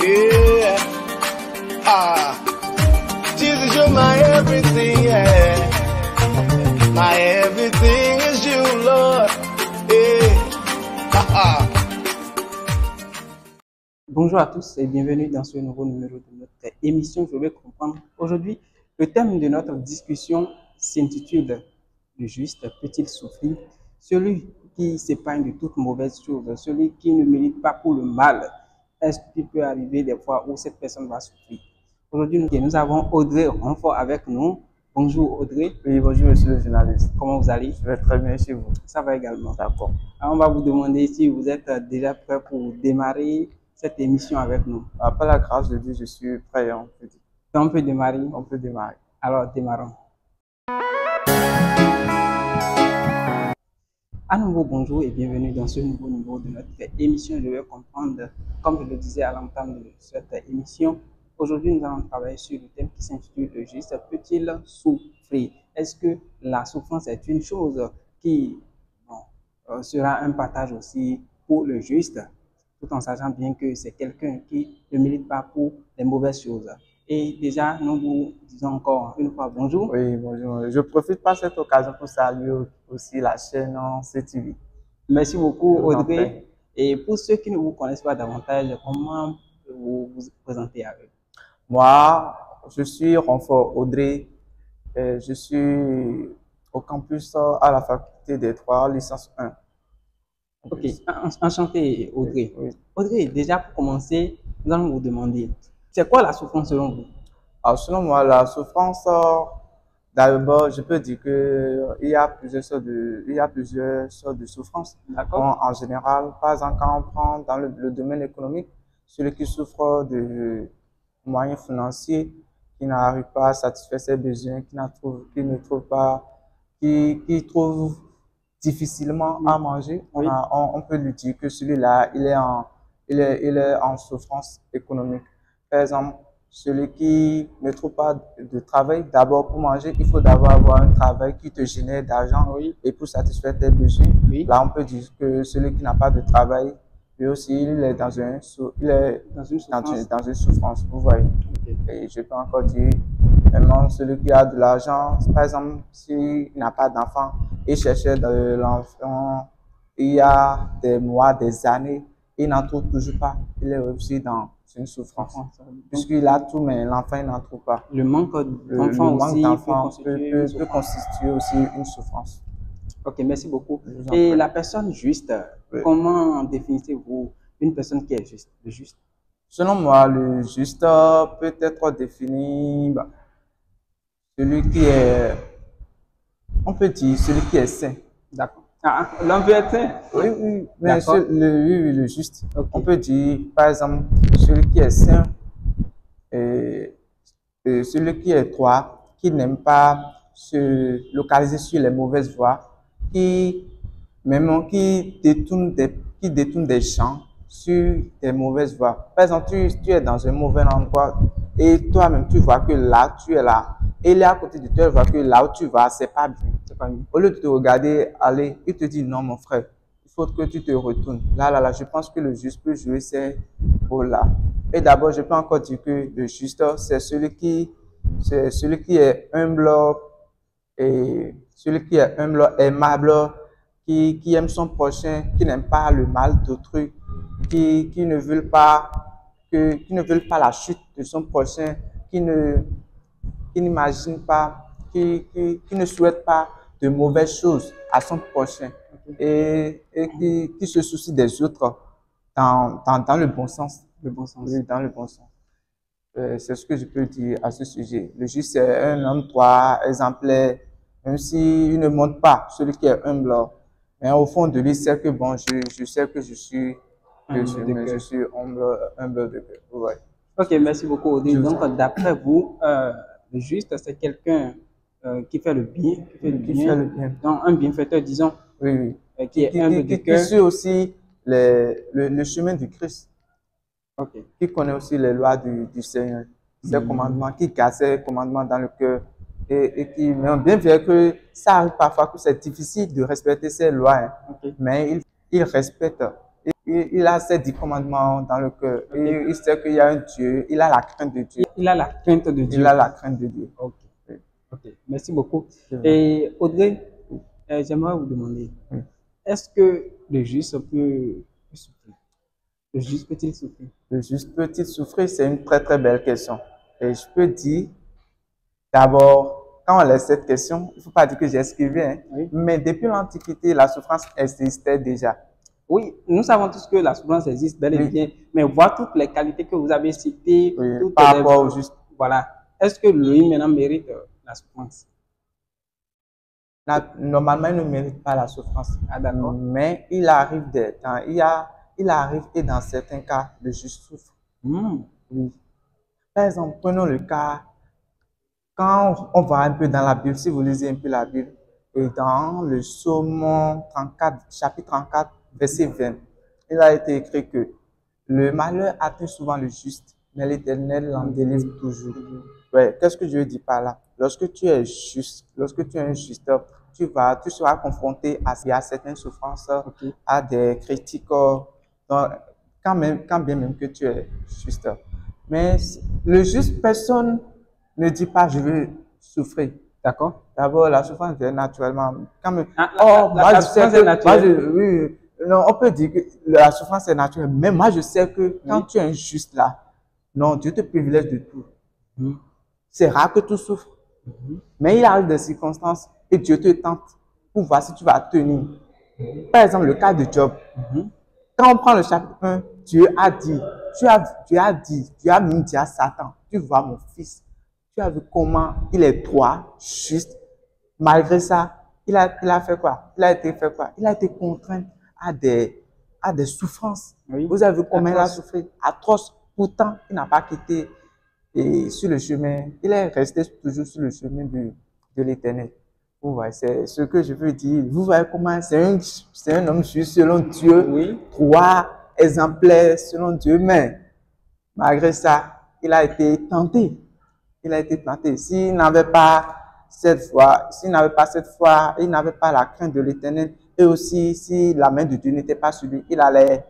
Yeah. Ah. Jesus, you're my everything, yeah. My everything is you, Lord. Yeah. Bonjour à tous et bienvenue dans ce nouveau numéro de notre émission Je vais comprendre. Aujourd'hui, le thème de notre discussion s'intitule « Le juste peut-il souffrir ?» Celui qui s'épargne de toute mauvaise chose, celui qui ne milite pas pour le mal, est-ce qu'il peut arriver des fois où cette personne va souffrir? Aujourd'hui, nous avons Audrey Renfort avec nous. Bonjour Audrey. Oui, bonjour monsieur le journaliste. Comment vous allez? Je vais très bien chez vous. Ça va également. D'accord. Alors, on va vous demander si vous êtes déjà prêt pour démarrer cette émission avec nous. Par la grâce de Dieu, je suis prêt. On peut dire. On peut démarrer? On peut démarrer. Alors, démarrons. À nouveau, bonjour et bienvenue dans ce nouveau numéro de notre émission Je vais comprendre. Comme je le disais à l'entame de cette émission, aujourd'hui, nous allons travailler sur le thème qui s'intitule « Le juste peut-il souffrir ?» Est-ce que la souffrance est une chose qui sera un partage aussi pour le juste, tout en sachant bien que c'est quelqu'un qui ne milite pas pour les mauvaises choses? Et déjà, nous vous disons encore une fois bonjour. Oui, bonjour. Je profite par cette occasion pour saluer aussi la chaîne CTV. Merci beaucoup, Audrey. Et pour ceux qui ne vous connaissent pas davantage, comment vous vous présentez à eux? Moi, je suis Renfort Audrey. Je suis au campus à la faculté des droits, licence 1. Ok, enchanté Audrey. Oui. Audrey, déjà pour commencer, nous allons vous demander, c'est quoi la souffrance selon vous? Alors, selon moi, la souffrance, d'abord, je peux dire qu'il y a plusieurs sortes de souffrances. D'accord. En général, par exemple, quand on prend dans le domaine économique, celui qui souffre de moyens financiers, qui n'arrive pas à satisfaire ses besoins, qui trouve difficilement à manger, Oui. on peut lui dire que celui-là, il est en souffrance économique. Par exemple, celui qui ne trouve pas de travail, d'abord pour manger, il faut d'abord avoir un travail qui te génère d'argent, Oui. et pour satisfaire tes besoins. Oui. Là, on peut dire que celui qui n'a pas de travail, lui aussi, il est dans une souffrance, vous voyez. Okay. Et je peux encore dire, vraiment, celui qui a de l'argent, par exemple, s'il n'a pas d'enfant, il cherchait de l'enfant, il y a des mois, des années, il n'en trouve toujours pas. Il est aussi dans une souffrance. Puisqu'il a tout, mais l'enfant, il n'en trouve pas. Le manque d'enfants aussi peut constituer aussi une souffrance. Ok, merci beaucoup. Et la personne juste, oui. Comment définissez-vous une personne qui est juste? Le juste? Selon moi, le juste peut être défini, celui qui est, on peut dire, celui qui est sain. D'accord. Ah, l'homme peut être sain? Oui, oui, mais le juste. Okay. On peut dire, par exemple, celui qui est sain, et celui qui est droit, qui n'aime pas se localiser sur les mauvaises voies, qui détourne des gens sur des mauvaises voies. Par exemple, tu es dans un mauvais endroit et toi-même tu vois que là, tu es là. Et il est à côté de toi, tu vois que là où tu vas, c'est pas bien. Au lieu de te regarder aller, il te dit non, mon frère, il faut que tu te retournes. Là, je pense que le juste peut jouer ces rôles-là. Et d'abord, je peux encore dire que le juste, c'est celui qui est humble, et celui qui est humble, aimable, qui aime son prochain, qui n'aime pas le mal d'autrui, qui ne veulent pas la chute de son prochain, qui n'imagine pas, qui ne souhaite pas de mauvaises choses à son prochain, et qui se soucie des autres dans le bon sens. Le bon sens. Oui, dans le bon sens. C'est ce que je peux dire à ce sujet. Le juste, c'est un homme droit, exemplaire, même s'il ne montre pas celui qui est humble. Mais au fond de lui, c'est que bon, je sais que je suis humble de cœur. Ouais. Ok, merci beaucoup, Audrey. Donc, d'après vous, le juste, c'est quelqu'un qui fait le bien, donc un bienfaiteur, disons. Oui, oui. Qui est humble de cœur. Qui suit aussi le chemin du Christ. Okay. Qui connaît aussi les lois du Seigneur, ses commandements, qui garde ses commandements dans le cœur, et qui, mais bien vrai que ça arrive parfois que c'est difficile de respecter ces lois, hein. Okay. Mais il respecte, Il a ses 10 commandements dans le cœur. Et il sait qu'il y a un Dieu. Il a la crainte de Dieu. Il a la crainte de Dieu. Il a la crainte de Dieu. Ok. Ok. Merci beaucoup. Et Audrey, j'aimerais vous demander, est-ce que le juste peut souffrir? Le juste peut-il souffrir? Le juste peut-il souffrir? C'est une très très belle question. Et je peux dire, d'abord, quand on laisse cette question, il ne faut pas dire que j'ai esquivé, hein, mais depuis l'Antiquité, la souffrance existait déjà. Oui, nous savons tous que la souffrance existe bel et bien, mais voir toutes les qualités que vous avez citées, par rapport au juste. Voilà. Est-ce que lui maintenant mérite la souffrance? Normalement, il ne mérite pas la souffrance. Ah, d'accord. Mais il arrive des temps, il arrive et dans certains cas, le juste souffre. Oui. Par exemple, prenons le cas, quand on va un peu dans la Bible, si vous lisez un peu la Bible, et dans le Psaume 34, chapitre 34, verset 20, il a été écrit que le malheur atteint souvent le juste, mais l'Éternel l'en délivre toujours. Ouais, qu'est-ce que je veux dire par là? Lorsque tu es juste, lorsque tu es un juste, tu seras confronté à certaines souffrances, à des critiques, quand bien même que tu es juste. Mais le juste, personne ne dit pas je veux souffrir. D'accord. D'abord, la souffrance vient naturellement. Quand même, la souffrance est naturelle. Oui, non, on peut dire que la souffrance est naturelle, mais moi je sais que quand tu es un juste là, non, Dieu te privilège de tout. C'est rare que tu souffres. Mais il arrive des circonstances et Dieu te tente pour voir si tu vas tenir. Par exemple, le cas de Job. Quand on prend le chapitre 1, Dieu a dit, Dieu a même dit à Satan, tu vois mon fils, tu as vu comment il est droit, juste. Malgré ça, il a fait quoi? Il a été contraint à des souffrances. Vous avez vu comment il a souffert? Atroce. Pourtant, il n'a pas quitté sur le chemin. Il est resté toujours sur le chemin de l'Éternel. Vous voyez, c'est ce que je veux dire. Vous voyez comment c'est un homme juste selon Dieu, droit, exemplaire selon Dieu, mais malgré ça, il a été tenté. Il a été tenté. S'il n'avait pas cette foi, il n'avait pas la crainte de l'Éternel, et aussi si la main de Dieu n'était pas sur lui, il allait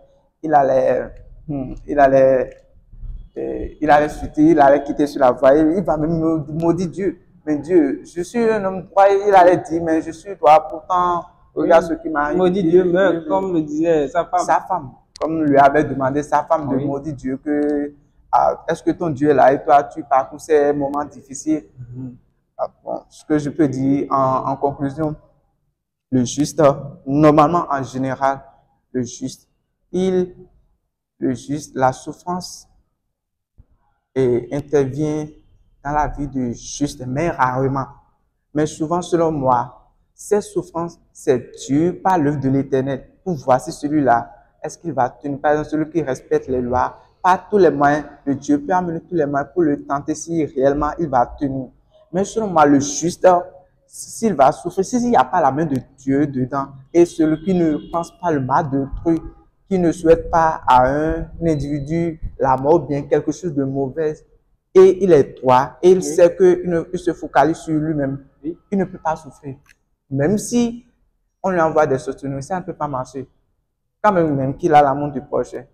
chuter, il allait quitter sur la voie, il va même maudire Dieu. Mais Dieu, je suis un homme droit, il allait dire, mais je suis droit, pourtant, regarde ce qui m'arrive. Maudit Dieu meurt, comme le disait sa femme. Sa femme, comme lui avait demandé sa femme de maudire Dieu, que est-ce que ton Dieu est là et toi, tu parcours ces moments difficiles. Bon, ce que je peux dire en conclusion, le juste, normalement, en général, la souffrance intervient dans la vie du juste, mais rarement. Mais souvent, selon moi, ces souffrances, c'est Dieu par l'œuvre de l'Éternel pour voir si celui-là, est-ce qu'il va tenir. Par exemple, celui qui respecte les lois, par tous les moyens de Dieu peut amener tous les moyens pour le tenter si réellement il va tenir. Mais selon moi, le juste, s'il va souffrir, s'il n'y a pas la main de Dieu dedans, et celui qui ne pense pas le mal d'autrui, qui ne souhaite pas à un individu la mort, bien quelque chose de mauvais, et il est droit, et il sait qu'il se focalise sur lui-même, il ne peut pas souffrir. Même si on lui envoie des soutenus, ça ne peut pas marcher. Quand même qu'il a l'amour du prochain.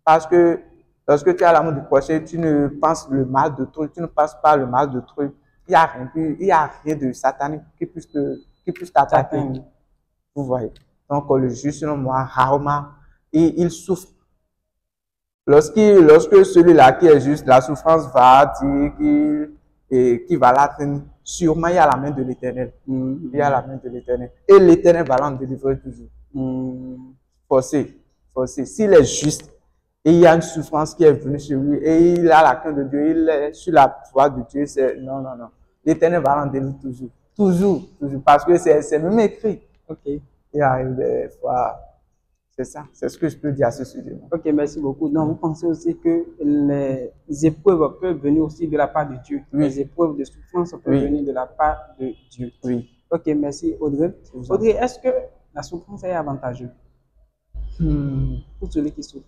Parce que lorsque tu as l'amour du prochain, tu ne penses le mal d'autrui, tu ne penses pas le mal d'autrui. Il n'y a rien de satanique qui puisse t'attaquer. Vous voyez. Donc, le juste, selon moi, rarement, il souffre. Lorsque celui-là qui est juste, la souffrance va dire qu'il va l'atteindre, sûrement il y a la main de l'Éternel. Il y a la main de l'Éternel. Et l'Éternel va l'en délivrer toujours. Forcé. S'il est juste, et il y a une souffrance qui est venue sur lui, et il a la crainte de Dieu, il est sur la voie de Dieu, non. L'Éternel va l'en délivrer toujours. Toujours. Parce que c'est même écrit. Il arrive des fois. C'est ça, c'est ce que je peux dire à ce sujet. Ok, merci beaucoup. Donc, vous pensez aussi que les épreuves peuvent venir aussi de la part de Dieu. Les épreuves de souffrance peuvent venir de la part de Dieu. Ok, merci Audrey. Audrey, est-ce que la souffrance est avantageuse pour celui qui souffre?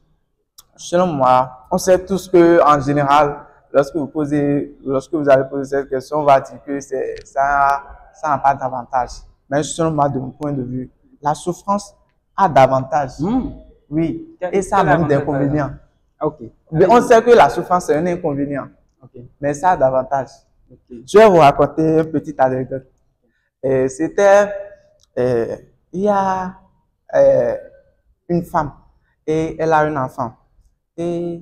Selon moi, on sait tous que en général, lorsque vous allez poser cette question, on va dire que ça n'a pas d'avantage. Mais selon moi, de mon point de vue, la souffrance a d'avantages. Oui, Quel- et ça a quel même avantage, d'inconvénients. Ah, ok. Mais on sait que la souffrance est un inconvénient, Ok. mais ça a d'avantages. Ok. Je vais vous raconter une petite anecdote. C'était, euh, il y a euh, une femme et elle a un enfant. Et,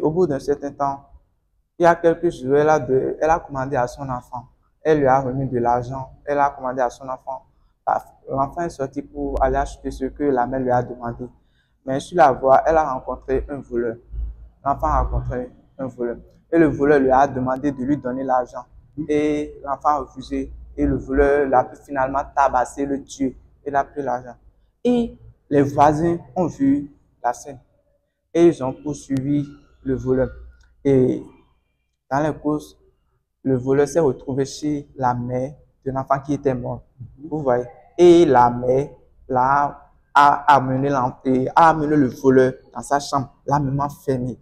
au bout d'un certain temps, il y a quelques jours, elle a commandé à son enfant. Elle lui a remis de l'argent. Elle a commandé à son enfant. L'enfant est sorti pour aller acheter ce que la mère lui a demandé. Mais sur la voie, elle a rencontré un voleur. L'enfant a rencontré un voleur. Et le voleur lui a demandé de lui donner l'argent. Et l'enfant a refusé. Et le voleur l'a finalement tabassé, le tué. Il a pris l'argent. Et les voisins ont vu la scène. Et ils ont poursuivi le voleur. Et dans les courses, le voleur s'est retrouvé chez la mère de l'enfant qui était mort. Vous voyez? Et la mère a amené le voleur dans sa chambre, l'a même enfermé.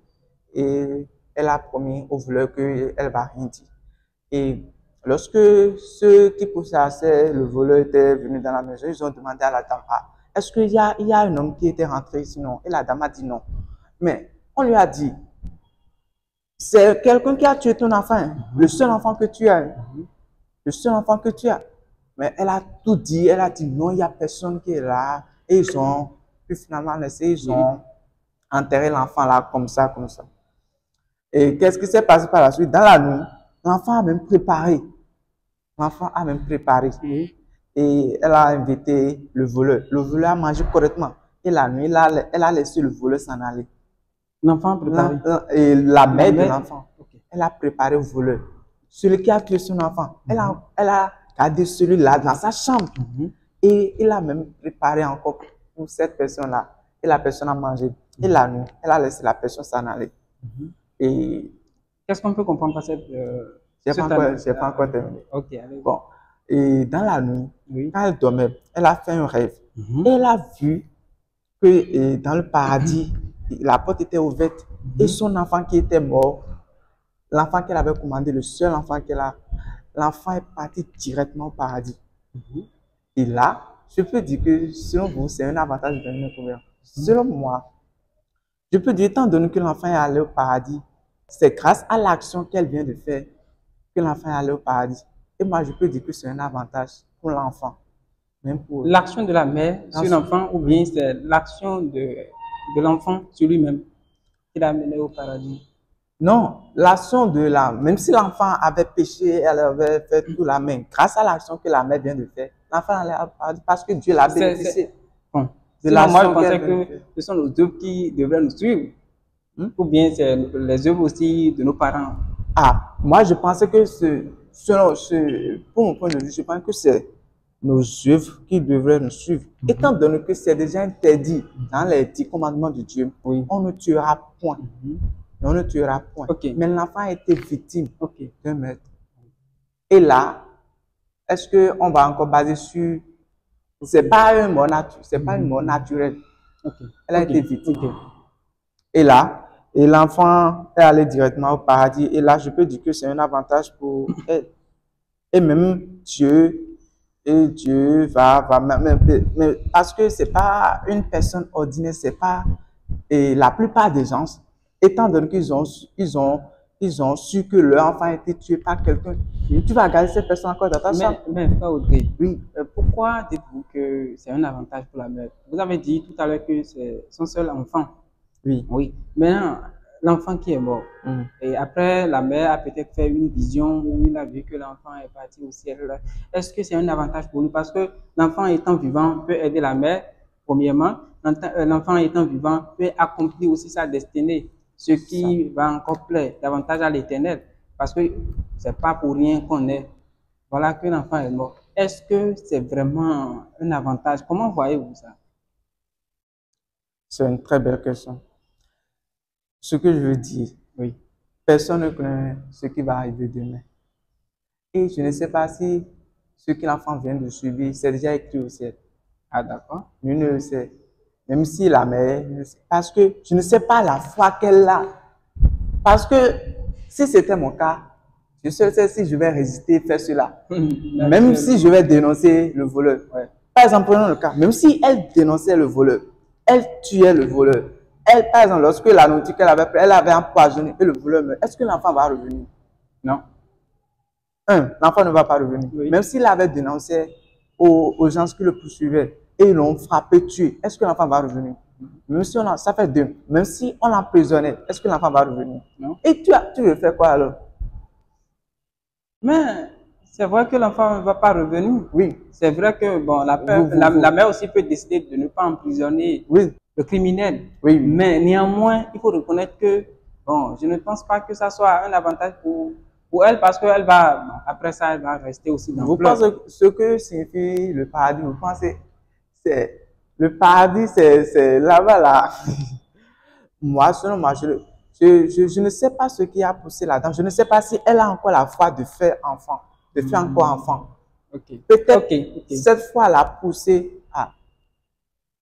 Et elle a promis au voleur qu'elle ne va rien dire. Et lorsque ceux qui pourchassaient le voleur étaient venus dans la maison, ils ont demandé à la dame, ah, est-ce qu'il y a un homme qui était rentré ici? Non. Et la dame a dit non. Mais on lui a dit, c'est quelqu'un qui a tué ton enfant, le seul enfant que tu as. Le seul enfant que tu as. Mais elle a tout dit, elle a dit non, il n'y a personne qui est là. Et ils ont, puis finalement, ils ont enterré l'enfant là, comme ça, comme ça. Et qu'est-ce qui s'est passé par la suite? Dans la nuit, l'enfant a même préparé. L'enfant a même préparé. Et elle a invité le voleur. Le voleur a mangé correctement. Et la nuit, elle a laissé le voleur s'en aller. L'enfant a préparé. Et la mère de mère? l'enfant, elle a préparé le voleur. Celui qui a tué son enfant, elle a gardé celui-là dans sa chambre. Et il a même préparé encore pour cette personne-là. Et la personne a mangé. Et la nuit, elle a laissé la personne s'en aller. Et Qu'est-ce qu'on peut comprendre par cette... j'ai pas encore terminé. Ok, allez. Bon. Et dans la nuit, Oui. quand elle dormait, elle a fait un rêve. Et elle a vu que dans le paradis, la porte était ouverte. Et son enfant qui était mort, l'enfant qu'elle avait commandé, le seul enfant qu'elle a, l'enfant est parti directement au paradis. Et là, je peux dire que selon vous, c'est un avantage de un inconvénient. Selon moi, je peux dire, étant donné que l'enfant est allé au paradis, c'est grâce à l'action qu'elle vient de faire que l'enfant est allé au paradis. Et moi, je peux dire que c'est un avantage pour l'enfant. Même pour L'action de la mère sur l'enfant ou bien c'est l'action de l'enfant sur lui-même qui l'a amené au paradis? Non, l'action de la... Même si l'enfant avait péché, elle avait fait tout la main, grâce à l'action que la mère vient de faire, l'enfant allait au paradis parce que Dieu l'a bénéficié. Bon. De Sinon, moi, je l'action pensais qu'elle que ce sont nos œuvres qui devraient nous suivre. Ou bien c'est les œuvres aussi de nos parents. Ah, moi, je pensais que pour mon point de vue, je pense que c'est nos œuvres qui devraient nous suivre. Étant donné que c'est déjà interdit dans les 10 commandements de Dieu, on ne tuera point. On ne tuera point. Mais l'enfant a été victime d'un meurtre. Et là, est-ce qu'on va encore baser sur... C'est pas un mort naturel, c'est pas une mort naturelle. Elle a été victime. Et là, et l'enfant est allé directement au paradis. Et là, je peux dire que c'est un avantage pour elle. Et même Dieu va mais parce que c'est pas une personne ordinaire, c'est pas... Et la plupart des gens, étant donné qu'ils ont su que leur enfant a été tué par quelqu'un, tu vas garder cette personne encore dans ta chambre. Mais Audrey, oui. Pourquoi dites-vous que c'est un avantage pour la mère? Vous avez dit tout à l'heure que c'est son seul enfant. Oui. Maintenant, l'enfant qui est mort, et après, la mère a peut-être fait une vision où il a vu que l'enfant est parti au ciel. Est-ce que c'est un avantage pour nous? Parce que l'enfant étant vivant peut aider la mère, premièrement. L'enfant étant vivant peut accomplir aussi sa destinée, ce qui va encore plaire davantage à l'Éternel. Parce que c'est pas pour rien qu'on est. Voilà que l'enfant est mort. Est-ce que c'est vraiment un avantage? Comment voyez-vous ça? C'est une très belle question. Ce que je veux dire, personne ne connaît ce qui va arriver demain. Et je ne sais pas si ce que l'enfant vient de subir, c'est déjà écrit au ciel. Ah, d'accord. Nul ne le sait. Même si la mère, parce que je ne sais pas la foi qu'elle a. Parce que si c'était mon cas, je sais si je vais résister, faire cela. Même si je vais dénoncer le voleur. Par exemple, prenons le cas, même si elle dénonçait le voleur, elle tuait le voleur. Elle, par exemple, lorsque la nourriture qu'elle avait pris, elle avait empoisonné et le voleur meurt. Est-ce que l'enfant va revenir? Non. L'enfant ne va pas revenir. Oui. Même s'il avait dénoncé aux gens qui le poursuivaient et ils l'ont frappé, tué, est-ce que l'enfant va revenir? Même si ça fait 2. Même si on l'emprisonnait, est-ce que l'enfant va revenir? Non. Et tu veux faire quoi alors? Mais c'est vrai que l'enfant ne va pas revenir. Oui. C'est vrai que bon, la mère aussi peut décider de ne pas emprisonner le criminel. Oui. Mais néanmoins, il faut reconnaître que bon, je ne pense pas que ça soit un avantage pour elle parce qu'elle va, bon, après ça, elle va rester aussi dans Vous le club. pensez ce que signifie le paradis? Vous pensez c'est le paradis, c'est là-bas là. Moi, selon moi, je ne sais pas ce qui a poussé là-dedans. Je ne sais pas si elle a encore la foi de faire enfant, de faire encore enfant. Okay. Peut-être cette fois l'a poussée à.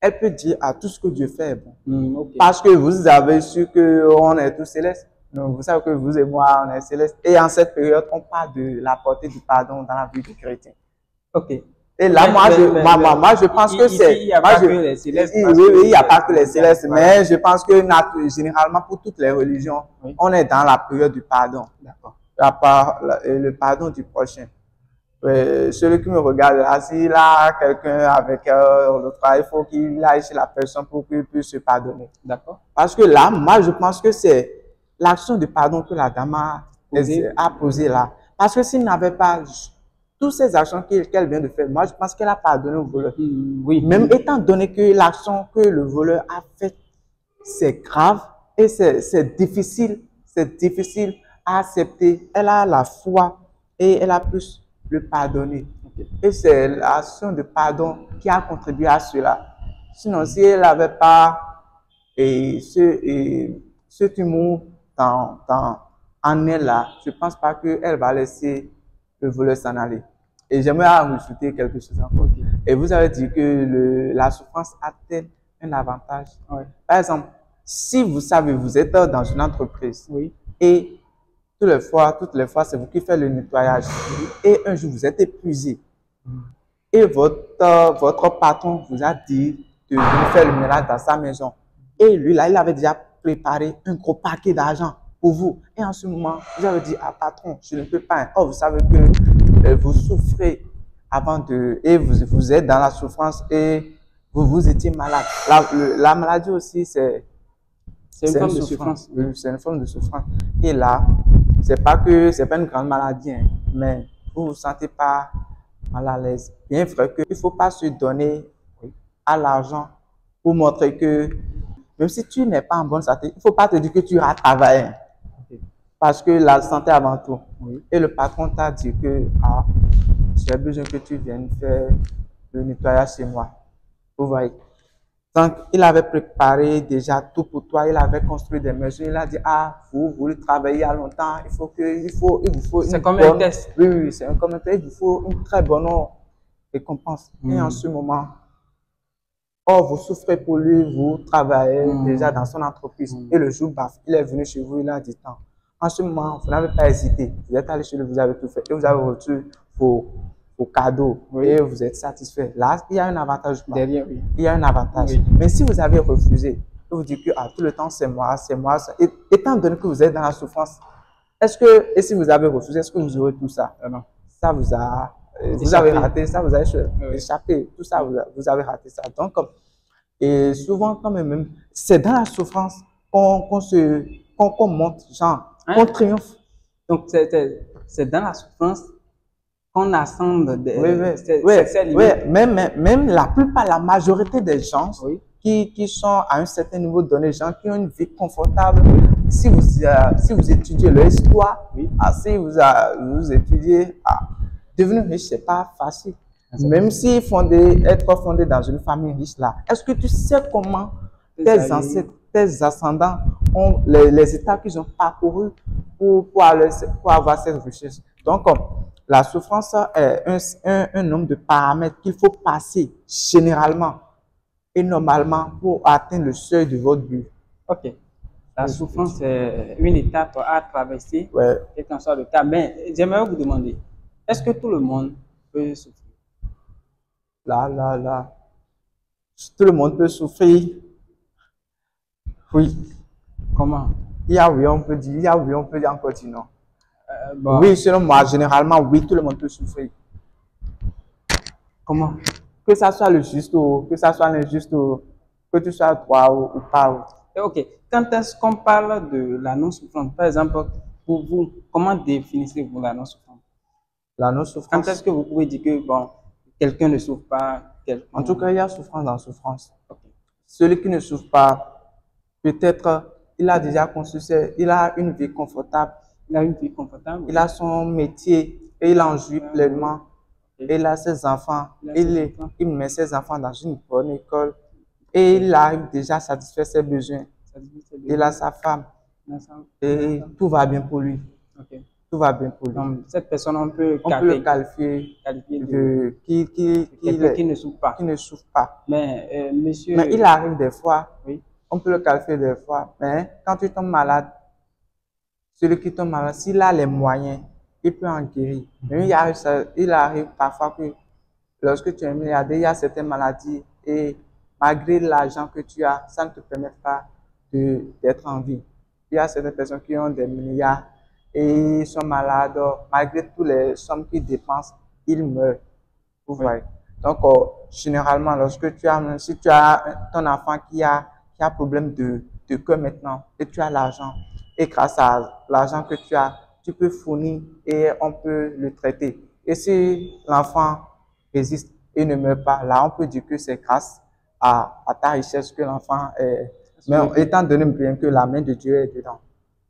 Elle peut dire à tout ce que Dieu fait est bon. Parce que vous avez su qu'on est tous célestes. Donc, vous savez que vous et moi, on est célestes. Et en cette période, on parle de la portée du pardon dans la vie du chrétien. Ok. Et là, moi, je pense que c'est. Il n'y a pas que les célestes. Oui, il n'y a pas que les célestes. Mais je pense que généralement, pour toutes les religions, on est dans la période du pardon. D'accord. Le pardon du prochain. Celui qui me regarde là, s'il a quelqu'un avec l'autre, il faut qu'il aille chez la personne pour qu'il puisse se pardonner. D'accord. Parce que là, moi, je pense que c'est l'action de pardon que la dame a posée là. Parce que s'il n'avait pas toutes ces actions qu'elle vient de faire, moi, je pense qu'elle a pardonné au voleur. Oui. Même étant donné que l'action que le voleur a faite, c'est grave et c'est difficile à accepter. Elle a la foi et elle a pu le pardonner. Et c'est l'action de pardon qui a contribué à cela. Sinon, si elle n'avait pas ce humour en elle là, je ne pense pas qu'elle va laisser le voleur s'en aller. Et j'aimerais ajouter quelque chose encore. Et vous avez dit que la souffrance a-t-elle un avantage? Par exemple, si vous savez, vous êtes dans une entreprise et toutes les fois, c'est vous qui faites le nettoyage. Et un jour, vous êtes épuisé. Et votre patron vous a dit de venir faire le ménage dans sa maison. Et lui, là, il avait déjà préparé un gros paquet d'argent pour vous. Et en ce moment, vous avez dit, ah patron, je ne peux pas. Oh, vous savez que vous souffrez et vous êtes dans la souffrance et vous étiez malade. La maladie aussi, c'est une forme de souffrance. Oui, c'est une forme de souffrance. Et là, c'est pas une grande maladie, hein, mais vous vous sentez pas mal à l'aise. Bien vrai qu'il faut pas se donner à l'argent pour montrer que même si tu n'es pas en bonne santé, il faut pas te dire que tu iras travailler. Parce que la santé avant tout. Et le patron t'a dit que j'ai besoin que tu viennes faire le nettoyage chez moi. Vous voyez. Donc, il avait préparé déjà tout pour toi. Il avait construit des maisons. Il a dit, vous voulez travailler à longtemps. Il vous faut c'est comme un test. Oui, c'est comme un test. Il vous faut une très bonne récompense. Et en ce moment, vous souffrez pour lui, vous travaillez déjà dans son entreprise. Et le jour, il est venu chez vous, il a dit tant. En ce moment, vous n'avez pas hésité. Vous êtes allé chez lui, vous avez tout fait. Et vous avez reçu vos cadeaux. Et vous êtes satisfait. Là, il y a un avantage. Derrière, il y a un avantage. Mais si vous avez refusé, et vous dites que tout le temps, c'est moi. Étant donné que vous êtes dans la souffrance, et si vous avez refusé, est-ce que vous aurez tout ça? Non. Ça vous a... vous avez raté, ça vous a échappé. Tout ça, vous avez raté ça. Donc, et souvent, quand même, c'est dans la souffrance qu'on monte, genre, qu'on triomphe. Donc, c'est dans la souffrance qu'on assemble même la majorité des gens qui sont à un certain niveau donné, des gens qui ont une vie confortable, si vous étudiez leur histoire, si vous étudiez, devenir riche, c'est pas facile. Même si être fondé dans une famille riche là, est-ce que tu sais comment tes ancêtres, tes ascendants ont les étapes qu'ils ont parcourus pour avoir cette richesse? Donc, la souffrance est un nombre de paramètres qu'il faut passer généralement et normalement pour atteindre le seuil de votre but. Ok. La souffrance est une étape à traverser, quel qu'en soit le cas. Mais j'aimerais vous demander, est-ce que tout le monde peut souffrir? Là. Tout le monde peut souffrir. Oui. Comment? Il y a oui, on peut dire. Il y a oui, on peut dire encore dire non. Bon, Oui, selon moi, généralement, oui, tout le monde peut souffrir. comment? Que ça soit le juste ou que ça soit l'injuste ou que tu sois droit ou pas. Ok. Quand est-ce qu'on parle de la non-souffrance? Par exemple, pour vous, comment définissez-vous la non-souffrance? La Quand non-souffrance. est-ce que vous pouvez dire que bon, quelqu'un ne souffre pas, quelqu'un... En tout cas, il y a souffrance dans souffrance. Ok. Celui qui ne souffre pas, peut-être, il a déjà construit, il a une vie confortable, Il a une vie confortable. il a son métier et il en jouit pleinement. Ok. Et il a ses enfants, Il a ses enfants. il met ses enfants dans une bonne école et il arrive déjà à satisfaire ses besoins. Ça dit que c'est Il a sa femme bien ça. et tout va bien pour lui. Ok. Tout va bien pour lui. Donc, cette personne, on peut Le qualifier qualifier de de quelqu'un qui ne souffre pas. qui ne souffre pas. Mais, monsieur... Mais il arrive des fois, Oui. on peut le qualifier des fois, mais quand tu tombes malade, celui qui tombe malade, s'il a les moyens, il peut en guérir. Mais il arrive parfois que lorsque tu es milliardaire, il y a certaines maladies et malgré l'argent que tu as, ça ne te permet pas d'être en vie. Il y a certaines personnes qui ont des milliards et ils sont malades, malgré toutes les sommes qu'ils dépensent, ils meurent. Vous voyez. Donc, généralement, si tu as ton enfant qui a problème de cœur maintenant et tu as l'argent, et grâce à l'argent que tu as, tu peux fournir et on peut le traiter. Et si l'enfant résiste et ne meurt pas, là, on peut dire que c'est grâce à ta richesse que l'enfant est. Mais étant donné bien que la main de Dieu est dedans,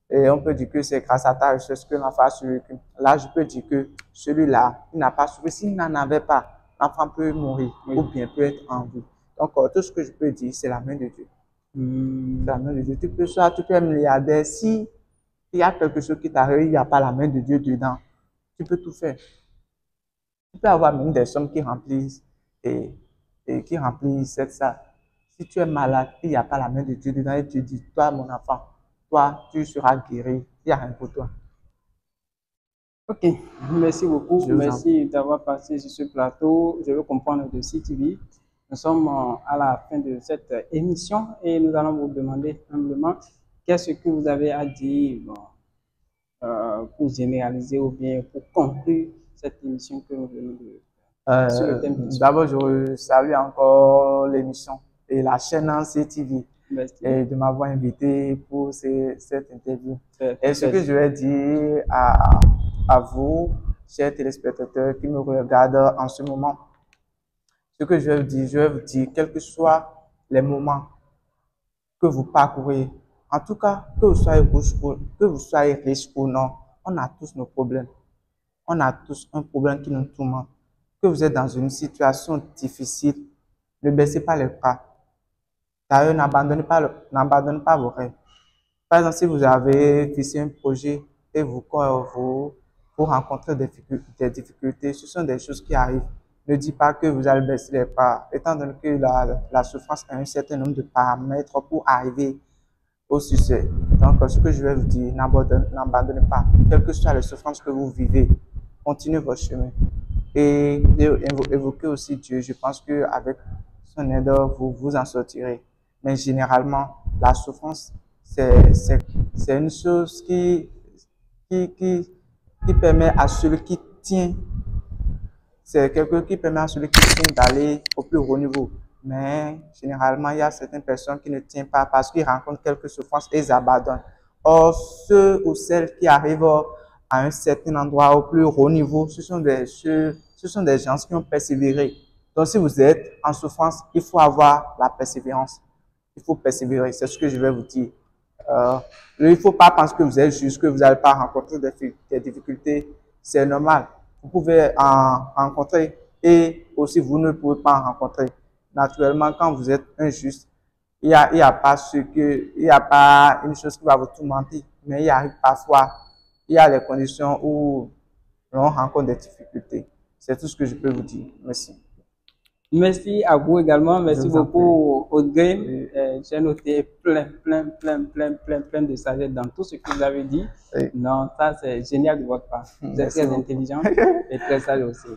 et on peut dire que c'est grâce à ta richesse que l'enfant a survécu. Là, je peux dire que celui-là, il n'a pas souffert. S'il n'en avait pas, l'enfant peut mourir ou bien peut être en vie. Donc, tout ce que je peux dire, c'est la main de Dieu. C'est la main de Dieu. Tu peux être milliardaire. Si il y a quelque chose qui t'arrive, il n'y a pas la main de Dieu dedans, tu peux tout faire. Tu peux avoir même des sommes qui remplissent et qui remplissent cette salle. Si tu es malade, il n'y a pas la main de Dieu dedans et tu dis, toi, mon enfant, toi, tu seras guéri. Il n'y a rien pour toi. Ok, merci beaucoup. Merci d'avoir passé sur ce plateau. Je veux comprendre de CTV. Nous sommes à la fin de cette émission et nous allons vous demander humblement qu'est-ce que vous avez à dire pour généraliser ou bien pour conclure cette émission que nous venons de sur le thème. D'abord, je salue encore l'émission et la chaîne CTV. Merci. Et de m'avoir invité pour cette interview. Et ce Merci. que je vais dire à vous, chers téléspectateurs qui me regardent en ce moment, ce que je vais vous dire, quels que soient les moments que vous parcourez, en tout cas, que vous soyez riche ou non, on a tous nos problèmes. On a tous un problème qui nous tourmente. Que vous êtes dans une situation difficile, ne baissez pas les bras. D'ailleurs, n'abandonnez pas vos rêves. Par exemple, si vous avez fixé un projet et vous rencontrez des difficultés, ce sont des choses qui arrivent. Ne dites pas que vous allez baisser les bras, étant donné que la souffrance a un certain nombre de paramètres pour arriver au succès. Donc, ce que je vais vous dire, n'abandonnez pas. Quelles que soient les souffrances que vous vivez, continuez votre chemin. Et évoquez aussi Dieu. Je pense qu'avec son aide, vous en sortirez. Mais généralement, la souffrance, c'est une chose qui permet à celui qui tient, c'est quelque chose qui permet à celui qui tient d'aller au plus haut niveau. Mais généralement, il y a certaines personnes qui ne tiennent pas parce qu'ils rencontrent quelques souffrances et ils abandonnent. Or, ceux ou celles qui arrivent à un certain endroit au plus haut niveau, ce sont des gens qui ont persévéré. Donc, si vous êtes en souffrance, il faut avoir la persévérance. Il faut persévérer, c'est ce que je vais vous dire. Il ne faut pas penser que vous êtes juste, que vous n'allez pas rencontrer des difficultés. C'est normal. Vous pouvez en rencontrer et aussi vous ne pouvez pas en rencontrer. Naturellement, quand vous êtes injuste, il n'y a pas une chose qui va vous tourmenter, mais il arrive parfois, il y a les conditions où l'on rencontre des difficultés. C'est tout ce que je peux vous dire. Merci. Merci à vous également. Merci beaucoup, Audrey. J'ai noté plein de sagesse dans tout ce que vous avez dit. Oui. Non, ça, c'est génial de votre part. Vous êtes très intelligent et très sage aussi.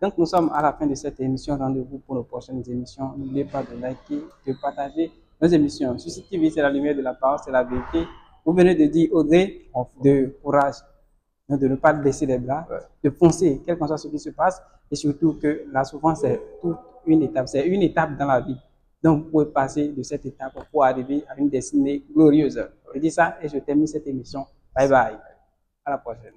Donc, nous sommes à la fin de cette émission. Rendez-vous pour nos prochaines émissions. N'oubliez pas de liker, de partager nos émissions. Sur cette TV, c'est la lumière de la parole, c'est la vérité. Vous venez de dire, Audrey, de courage, de ne pas baisser les bras, de foncer, quel que soit ce qui se passe, et surtout que la souffrance, c'est toute une étape, c'est une étape dans la vie. Donc, vous pouvez passer de cette étape pour arriver à une destinée glorieuse. Je dis ça et je termine cette émission. Bye bye. À la prochaine.